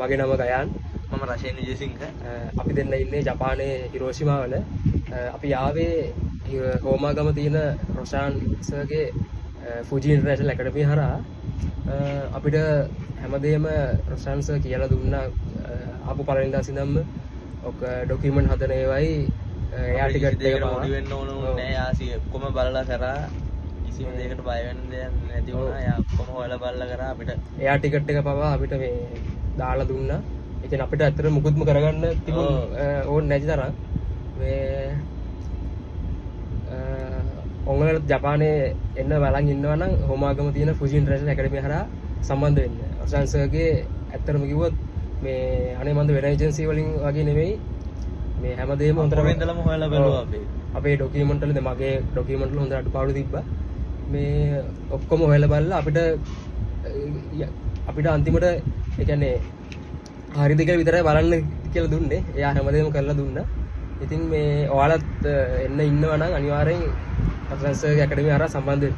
මගේ නම ගයන්. මම රෂේන් විජේසිංහ. අපි දෙන්න ඉන්නේ ජපානයේ හිරෝෂිමා වල. අපි ආවේ හෝමාගම තියෙන රොෂාන් සර්ගේ ෆුජි ඉන්ටර්නැෂනල් ඇකඩමිය හරහා. අපිට හැමදේම රොෂාන් සර් කියලා දුන්නා. ආපු පළවෙනිදා ඉඳන්ම ඔක ඩොකියුමන්ට් හදන ඒවයි එයා ටිකට් එක පොඩි වෙන්න ඕන නෑ. යාසි ඔක්කොම බලලා කරා. කිසිම දෙයකට බය වෙන්න දෙයක් නැති වුණා. එයා ඔක්කොම හොයලා බලලා කරා අපිට. එයා ටිකට් එක පවා අපිට මේ දාලා දුන්නා. ඒ කියන්නේ අපිට ඇත්තට මුකුත්ම කරගන්න තිබුණ ඕනේ නැති තරම් මේ ඔයාලට ජපානයේ එන්න බලන් ඉන්නවා නම් හෝමාගම තියෙන ෆුජි ඉන්ටර්නැෂනල් ඇකඩමිය හරහා සම්බන්ධ වෙන්න. රොෂාන් සර්ගේ ඇත්තටම කිව්වොත් මේ අනේ මන්ද වෙන ඒජන්සි වලින් වගේ නෙමෙයි. මේ හැමදේම හොඳටම ඉඳලම හොයලා බලුවා අපේ ඩොකියුමන්ට් වල මගේ ඩොකියුමන්ට් වල හොඳ අඩුපාඩු තිබ්බා. මේ ඔක්කොම හොයලා බලලා අපිට අන්තිමට ඒ කියන්නේ හරිද කියලා විතරයි බලන්න කියලා දුන්නේ. එයා හැමදේම කරලා දුන්නා. ඉතින් මේ ඔයාලත් එන්න ඉන්නවා නම් අනිවාර්යෙන් රොෂාන් සර්ගේ ඇකඩමිය හරහා සම්බන්ධ වෙන්න.